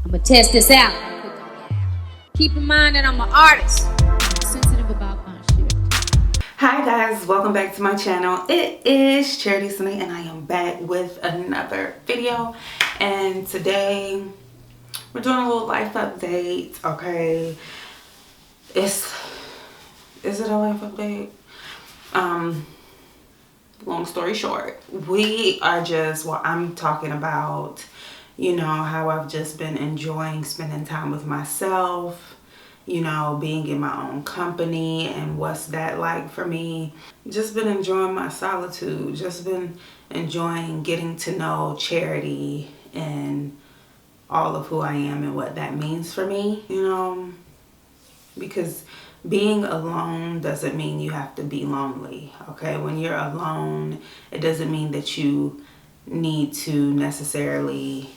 I'ma test this out. Keep in mind that I'm an artist. I'm sensitive about my shit. Hi guys, welcome back to my channel. It is Charitisinae and I am back with another video. And today we're doing a little life update. Okay, is it a life update? Long story short, I'm talking about, you know, how I've just been enjoying spending time with myself, you know, being in my own company and what's that like for me. Just been enjoying my solitude, just been enjoying getting to know Charity and all of who I am and what that means for me, you know, because being alone doesn't mean you have to be lonely, okay? When you're alone, it doesn't mean that you need to necessarily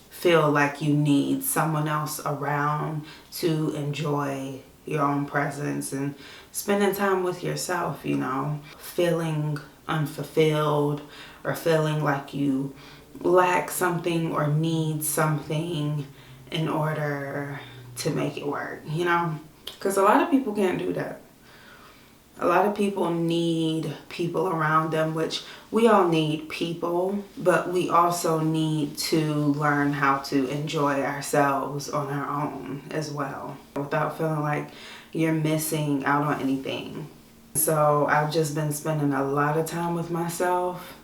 feel like you need someone else around to enjoy your own presence and spending time with yourself, you know. Feeling unfulfilled or feeling like you lack something or need something in order to make it work, you know. Because a lot of people can't do that. A lot of people need people around them, which we all need people, but we also need to learn how to enjoy ourselves on our own as well, without feeling like you're missing out on anything. So I've just been spending a lot of time with myself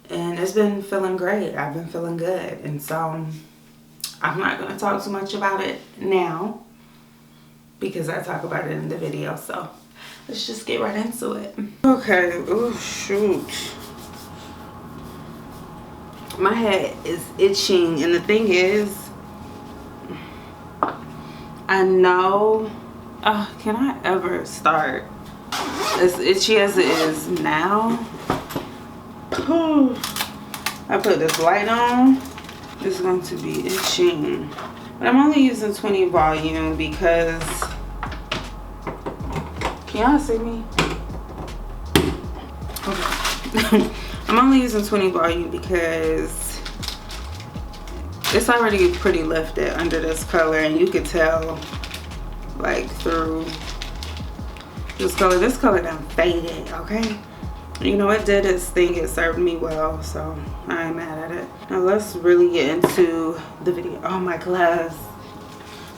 and it's been feeling great. I've been feeling good. And so I'm not going to talk too much about it now, because I talk about it in the video. So let's just get right into it. Okay, oh shoot. My head is itching, and the thing is, I know, can I ever start as itchy as it is now? I put this light on, it's going to be itching. But I'm only using 20 volume because, can y'all see me? Okay. I'm only using 20 volume because it's already pretty lifted under this color, and you could tell like through this color. This color done faded, okay? You know, it did its thing, it served me well, so I ain't mad at it. Now let's really get into the video. Oh, my glass.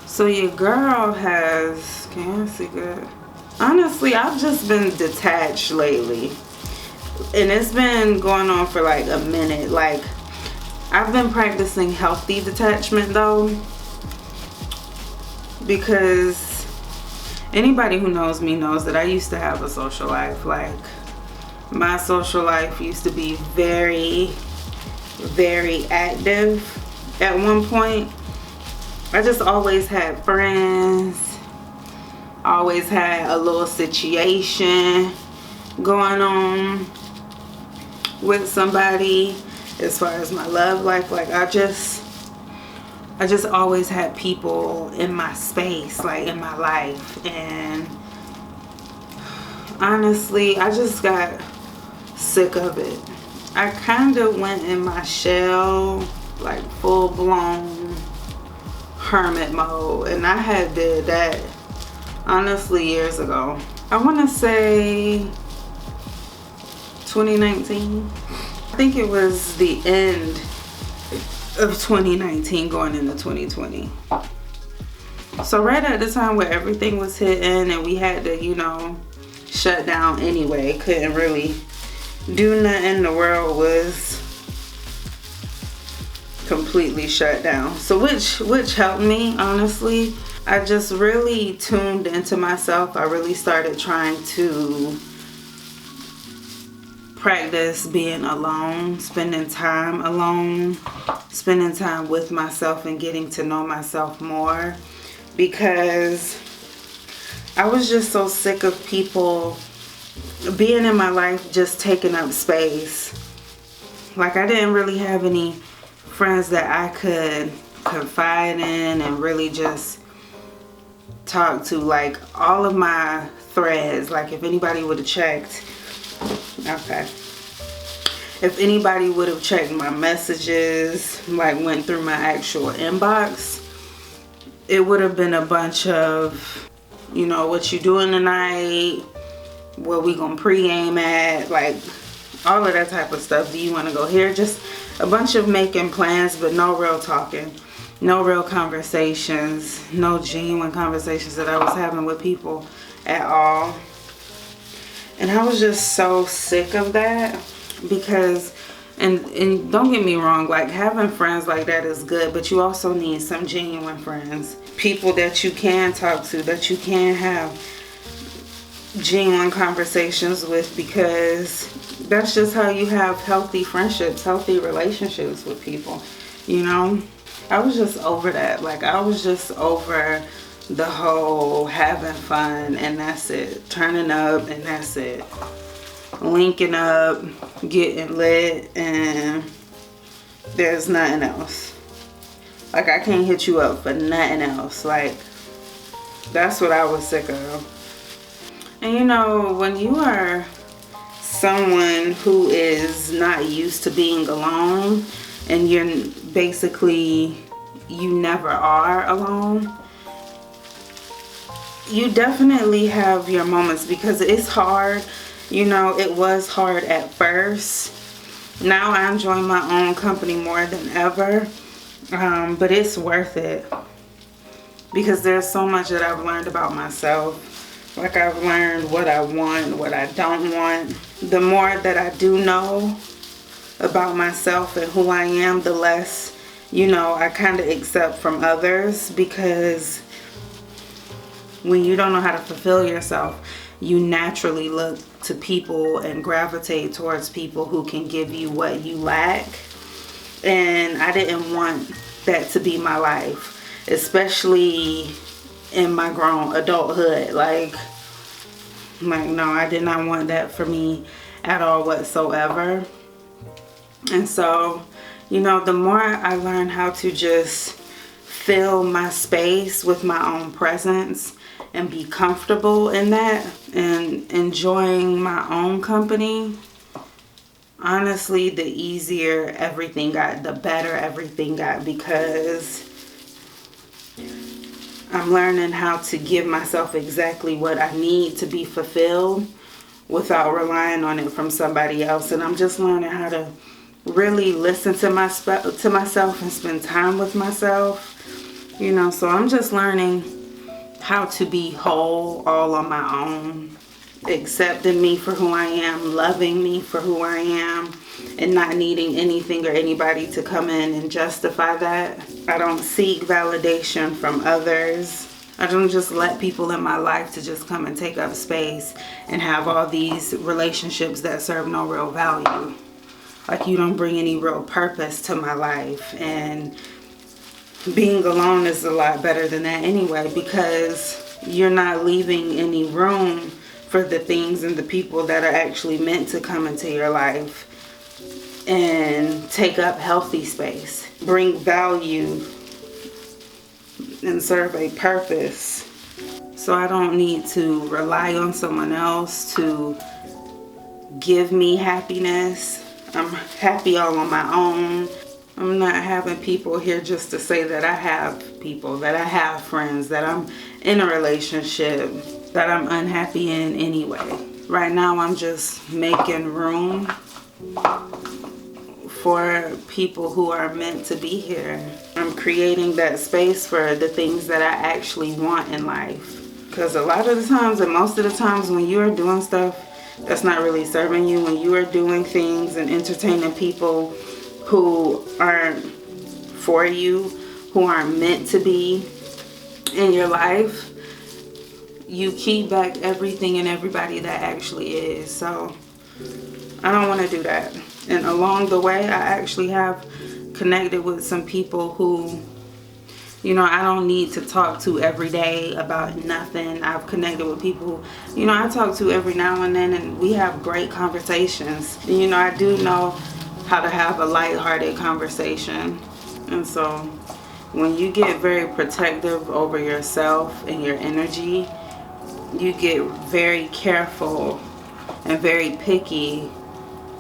So your girl has, can you see good? Honestly, I've just been detached lately. And it's been going on for like a minute. Like, I've been practicing healthy detachment though. Because anybody who knows me knows that I used to have a social life. Like, my social life used to be very, very active at one point. I just always had friends, always had a little situation going on with somebody as far as my love life. Like, I just always had people in my space, like in my life. And honestly, I just got sick of it. I kind of went in my shell, like full-blown hermit mode, and I had did that honestly years ago. I want to say 2019. I think it was the end of 2019 going into 2020. So right at the time where everything was hitting and we had to, you know, shut down anyway, couldn't really do nothing, the world was completely shut down. So which helped me, honestly. I just really tuned into myself. I really started trying to practice being alone, spending time alone, spending time with myself and getting to know myself more, because I was just so sick of people being in my life just taking up space. Like, I didn't really have any friends that I could confide in and really just talk to. Like, all of my threads, like if anybody would have checked, okay, If anybody would have checked my messages, like went through my actual inbox, it would have been a bunch of, you know, what you doing tonight, where we gonna pregame at, like all of that type of stuff. Do you want to go here? Just a bunch of making plans, but no real talking, no real conversations, no genuine conversations that I was having with people at all. And I was just so sick of that, because and don't get me wrong, like having friends like that is good, but you also need some genuine friends, people that you can talk to, that you can have genuine conversations with, because that's just how you have healthy friendships, healthy relationships with people, you know. I was just over that. Like, I was just over the whole having fun and that's it, turning up and that's it, linking up, getting lit, and there's nothing else. Like, I can't hit you up for nothing else. Like, that's what I was sick of. And you know, when you are someone who is not used to being alone, and you're basically, you never are alone, you definitely have your moments, because it's hard. You know, it was hard at first. Now I enjoy my own company more than ever, but it's worth it, because there's so much that I've learned about myself. Like, I've learned what I want, what I don't want. The more that I do know about myself and who I am, the less, you know, I kind of accept from others, because when you don't know how to fulfill yourself, you naturally look to people and gravitate towards people who can give you what you lack. And I didn't want that to be my life, especially in my grown adulthood. Like no, I did not want that for me at all whatsoever. And so, you know, the more I learn how to just fill my space with my own presence and be comfortable in that and enjoying my own company, honestly, the easier everything got, the better everything got, because I'm learning how to give myself exactly what I need to be fulfilled without relying on it from somebody else. And I'm just learning how to really listen to myself and spend time with myself, you know. So I'm just learning how to be whole all on my own, accepting me for who I am, loving me for who I am, and not needing anything or anybody to come in and justify that. I don't seek validation from others. I don't just let people in my life to just come and take up space and have all these relationships that serve no real value. Like, you don't bring any real purpose to my life. And being alone is a lot better than that anyway, because you're not leaving any room for the things and the people that are actually meant to come into your life and take up healthy space, bring value, and serve a purpose. So I don't need to rely on someone else to give me happiness. I'm happy all on my own. I'm not having people here just to say that I have people, that I have friends, that I'm in a relationship that I'm unhappy in anyway. Right now I'm just making room for people who are meant to be here. I'm creating that space for the things that I actually want in life. Because a lot of the times, and most of the times, when you're doing stuff that's not really serving you, when you are doing things and entertaining people who aren't for you, who aren't meant to be in your life, you keep back everything and everybody that actually is. So I don't want to do that. And along the way, I actually have connected with some people who, you know, I don't need to talk to every day about nothing. I've connected with people who, you know, I talk to every now and then, and we have great conversations. And, you know, I do know how to have a lighthearted conversation. And so when you get very protective over yourself and your energy, you get very careful and very picky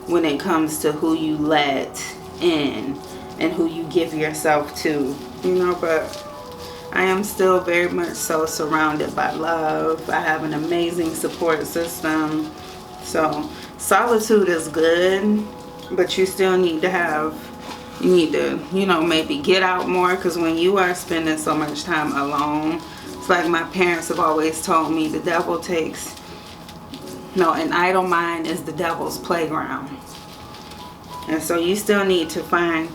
when it comes to who you let in and who you give yourself to, you know. But I am still very much so surrounded by love. I have an amazing support system. So solitude is good, but you still need to have, you need to, you know, maybe get out more, because when you are spending so much time alone, it's like my parents have always told me, the devil takes, no, an idle mind is the devil's playground. And so you still need to find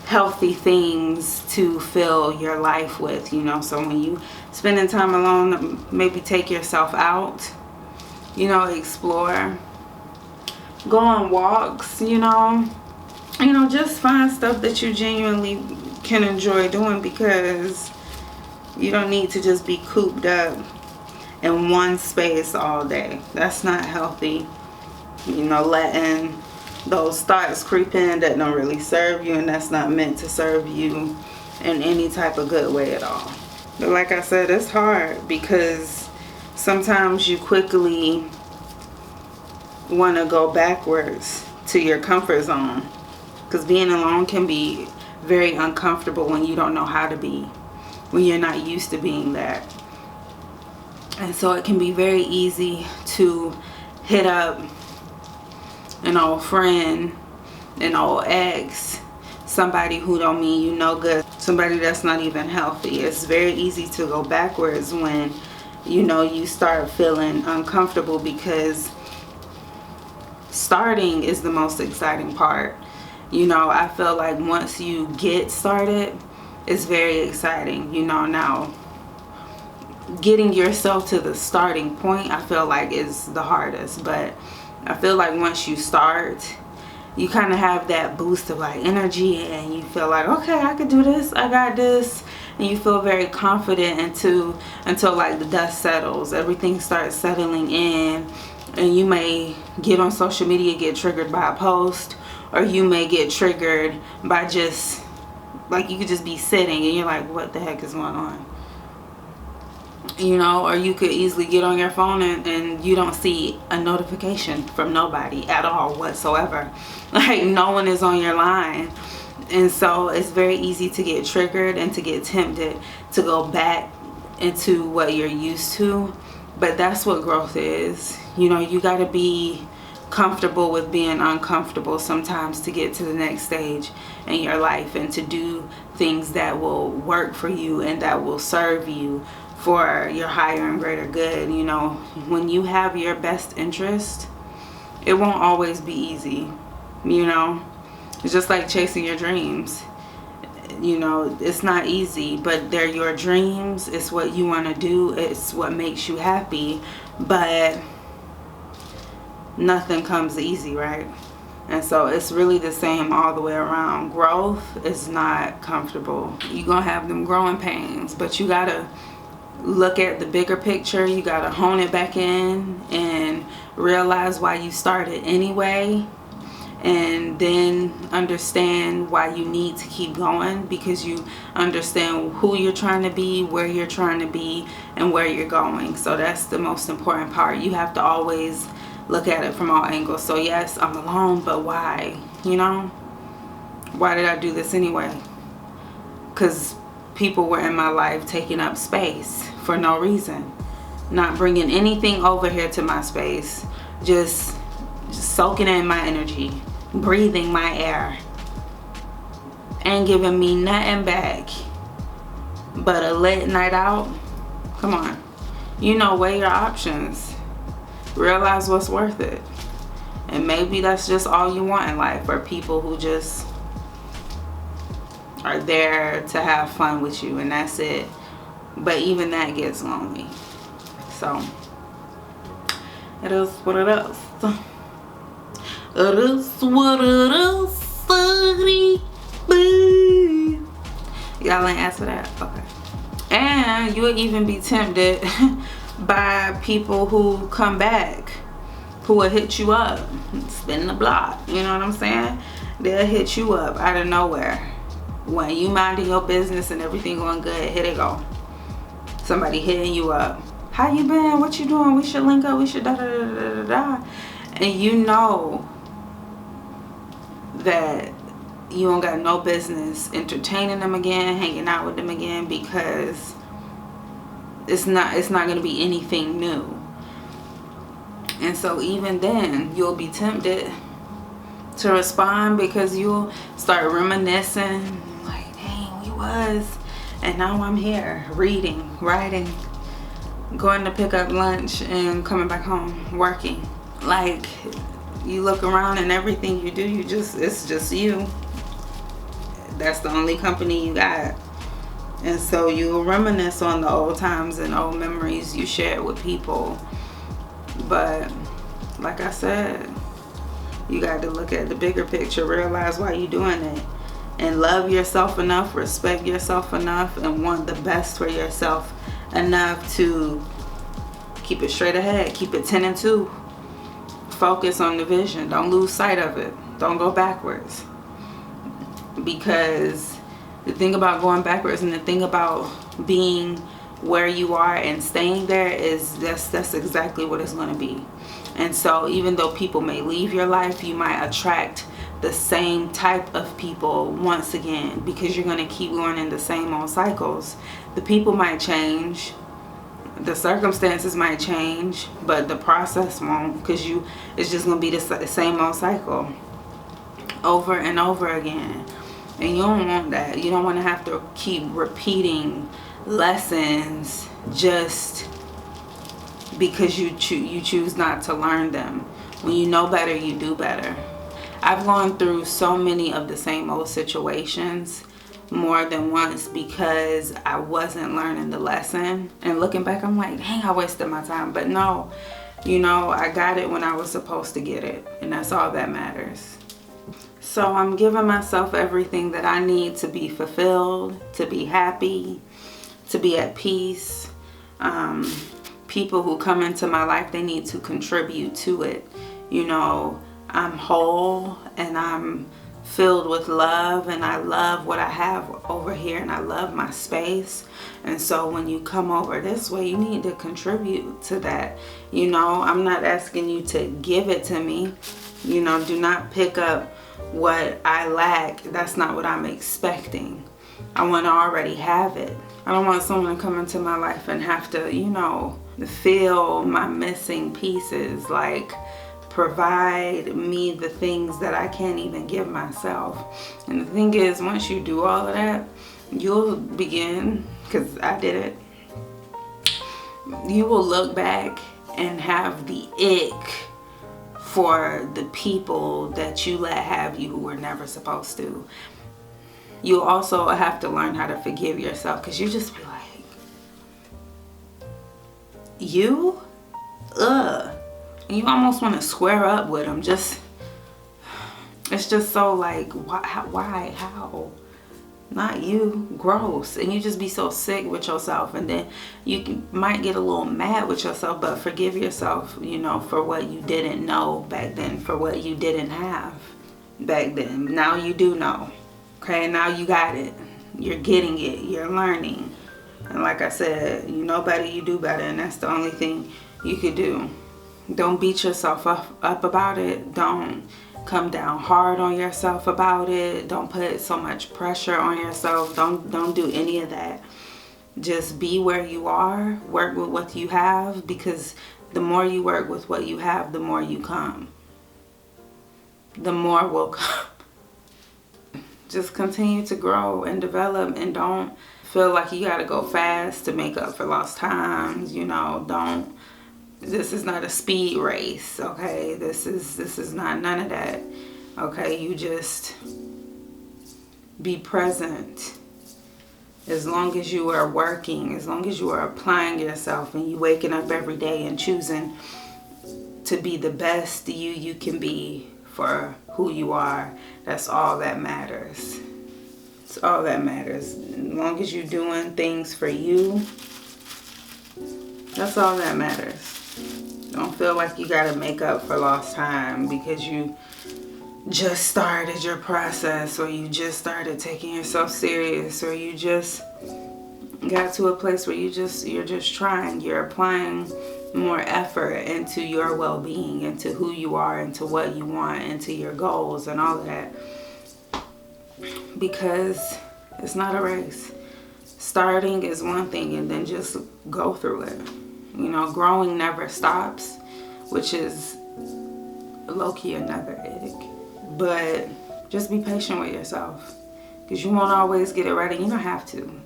healthy things to fill your life with, you know. So when you spending time alone, maybe take yourself out, you know, explore, go on walks, you know, just find stuff that you genuinely can enjoy doing, because you don't need to just be cooped up in one space all day. That's not healthy. You know, letting those thoughts creep in that don't really serve you, and that's not meant to serve you in any type of good way at all. But like I said, it's hard because sometimes you quickly want to go backwards to your comfort zone, because being alone can be very uncomfortable when you don't know how to be, when you're not used to being that. And so it can be very easy to hit up an old friend, an old ex, somebody who don't mean you no good, somebody that's not even healthy. It's very easy to go backwards when, you know, you start feeling uncomfortable, because starting is the most exciting part. You know, I feel like once you get started, it's very exciting. You know, now getting yourself to the starting point, I feel like is the hardest. But I feel like once you start, you kind of have that boost of like energy, and you feel like, okay, I could do this, I got this, and you feel very confident until like the dust settles, everything starts settling in, and you may get on social media, get triggered by a post, or you may get triggered by just like, you could just be sitting and you're like, what the heck is going on? You know, or you could easily get on your phone and you don't see a notification from nobody at all whatsoever. Like, no one is on your line. And so it's very easy to get triggered and to get tempted to go back into what you're used to. But that's what growth is. You know, you got to be comfortable with being uncomfortable sometimes to get to the next stage in your life, and to do things that will work for you and that will serve you for your higher and greater good. You know, when you have your best interest, it won't always be easy. You know, it's just like chasing your dreams. You know, it's not easy, but they're your dreams. It's what you want to do. It's what makes you happy. But nothing comes easy, right? And so it's really the same all the way around. Growth is not comfortable. You're gonna have them growing pains, but you gotta look at the bigger picture. You gotta hone it back in and realize why you started anyway, and then understand why you need to keep going, because you understand who you're trying to be, where you're trying to be, and where you're going. So that's the most important part. You have to always look at it from all angles. So yes, I'm alone, but why? You know, why did I do this anyway? Because people were in my life taking up space for no reason, not bringing anything over here to my space, just soaking in my energy, breathing my air, and giving me nothing back but a late night out. Come on, you know, weigh your options. Realize what's worth it. And maybe that's just all you want in life, or people who just are there to have fun with you, and that's it. But even that gets lonely. So it is what it is. It is what it is. Y'all ain't answer that? Okay. And you'll even be tempted by people who come back, who will hit you up, spin the block, you know what I'm saying? They'll hit you up out of nowhere when you minding your business and everything going good. Here they go, somebody hitting you up. How you been? What you doing? We should link up. We should da da da da da da. And you know that you don't got no business entertaining them again, hanging out with them again, because it's not going to be anything new. And so even then, you'll be tempted to respond, because you'll start reminiscing, like, dang, we was, and now I'm here reading, writing, going to pick up lunch, and coming back home working. Like, you look around and everything you do, it's just you. That's the only company you got. And so you'll reminisce on the old times and old memories you shared with people. But like I said, you got to look at the bigger picture, realize why you're doing it, and love yourself enough, respect yourself enough, and want the best for yourself enough to keep it straight ahead, keep it 10 and 2. Focus on the vision. Don't lose sight of it. Don't go backwards. Because the thing about going backwards, and the thing about being where you are and staying there, is that's exactly what it's going to be. And so even though people may leave your life, you might attract the same type of people once again, because you're going to keep going in the same old cycles. The people might change, the circumstances might change, but the process won't, because it's just going to be the same old cycle over and over again. And you don't want that. You don't want to have to keep repeating lessons just because you choose not to learn them. When you know better, you do better. I've gone through so many of the same old situations more than once because I wasn't learning the lesson. And looking back, I'm like, dang, I wasted my time. But no, I got it when I was supposed to get it. And that's all that matters. So I'm giving myself everything that I need to be fulfilled, to be happy, to be at peace. People who come into my life, they need to contribute to it. I'm whole and I'm filled with love, and I love what I have over here, and I love my space. And so when you come over this way, you need to contribute to that. I'm not asking you to give it to me. Do not pick up what I lack. That's not what I'm expecting. I want to already have it. I don't want someone to come into my life and have to, fill my missing pieces. Like, provide me the things that I can't even give myself. And the thing is, once you do all of that, you'll begin, because I did it, you will look back and have the ick for the people that you let have you who were never supposed to. You also have to learn how to forgive yourself, because you just be like, and you almost want to square up with them. It's just so like, why, how? Not you, gross. And you just be so sick with yourself, and then might get a little mad with yourself, but forgive yourself, for what you didn't know back then, for what you didn't have back then. Now you do know. Okay, now you got it. You're getting it. You're learning. And like I said, you know better, you do better, and that's the only thing you could do. Don't beat yourself up about it. Don't come down hard on yourself about it. Don't put so much pressure on yourself. Don't do any of that. Just be where you are. Work with what you have, because the more you work with what you have, the more you come. The more will come. Just continue to grow and develop, and don't feel like you gotta go fast to make up for lost times. This is not a speed race, okay? This is not none of that, okay? You just be present. As long as you are working, as long as you are applying yourself, and you waking up every day and choosing to be the best you can be for who you are, that's all that matters. It's all that matters. As long as you're doing things for you, that's all that matters. Don't feel like you gotta make up for lost time because you just started your process, or you just started taking yourself serious, or you just got to a place where you're just trying, you're applying more effort into your well-being, into who you are, into what you want, into your goals and all of that. Because it's not a race. Starting is one thing, and then just go through it. You know, growing never stops, which is low-key another ick. But just be patient with yourself, because you won't always get it right, and you don't have to.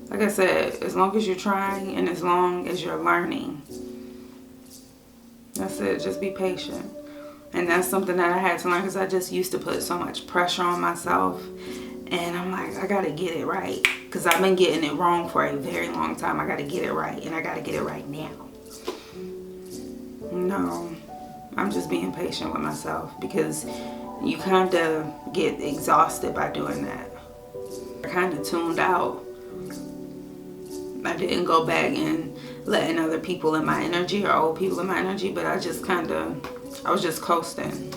Like I said, as long as you're trying and as long as you're learning, that's it. Just be patient. And that's something that I had to learn, because I just used to put so much pressure on myself. And I'm like, I gotta get it right, because I've been getting it wrong for a very long time. I gotta get it right, and I gotta get it right now. No, I'm just being patient with myself, because you kind of get exhausted by doing that. I kind of tuned out. I didn't go back and letting other people in my energy or old people in my energy, but I was just coasting,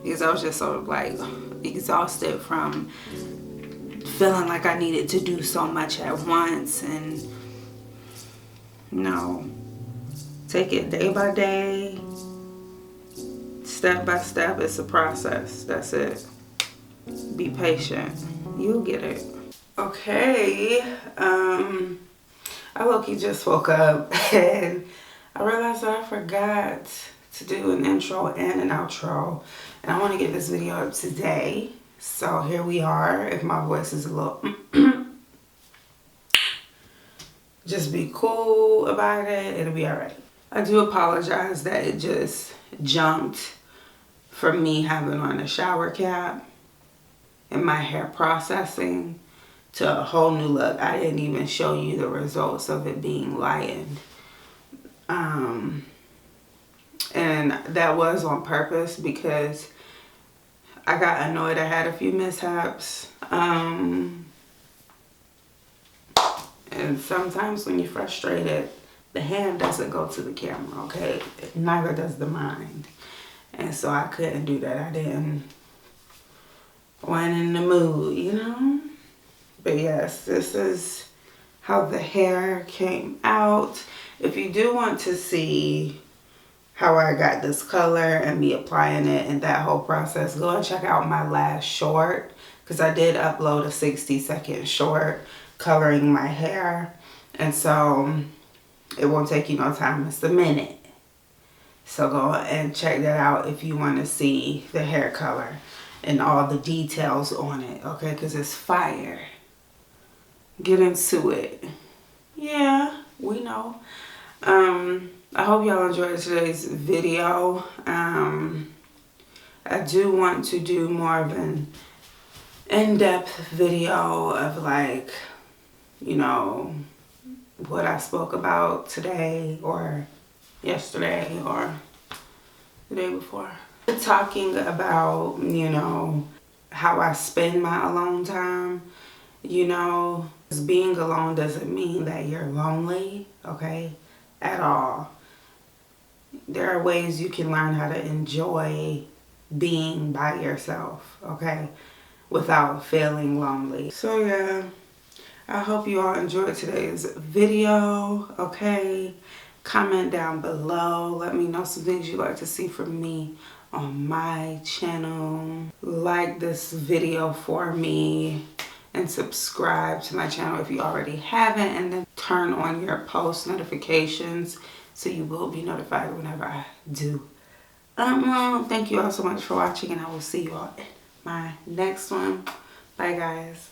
because I was just sort of like exhausted from feeling like I needed to do so much at once. And no, take it day by day, step by step. It's a process. That's it. Be patient. You'll get it. Okay. I low-key just woke up and I realized that I forgot to do an intro and an outro, and I want to get this video up today. So here we are. If my voice is a little just be cool about it. It'll be all right. I do apologize that it just jumped from me having on a shower cap and my hair processing to a whole new look. I didn't even show you the results of it being lightened. And that was on purpose, because I got annoyed. I had a few mishaps. And sometimes when you're frustrated, the hand doesn't go to the camera, okay? Neither does the mind. And so I couldn't do that. Wasn't in the mood, you know? But yes, this is how the hair came out. If you do want to see how I got this color and me applying it and that whole process, go and check out my last short, because I did upload a 60-second short coloring my hair. And so it won't take you no time. It's a minute. So go and check that out if you want to see the hair color and all the details on it, okay? Because it's fire. Get into it. Yeah, we know. I hope y'all enjoyed today's video. I do want to do more of an in-depth video of, like, you know, what I spoke about today or yesterday or the day before. Talking about, you know, how I spend my alone time. You know, being alone doesn't mean that you're lonely, okay, at all. There are ways you can learn how to enjoy being by yourself, okay, without feeling lonely. So yeah, I hope you all enjoyed today's video, okay? Comment down below. Let me know some things you'd like to see from me on my channel. Like this video for me and subscribe to my channel if you already haven't, and then turn on your post notifications so you will be notified whenever I do. Thank you all so much for watching, and I will see you all in my next one. Bye guys.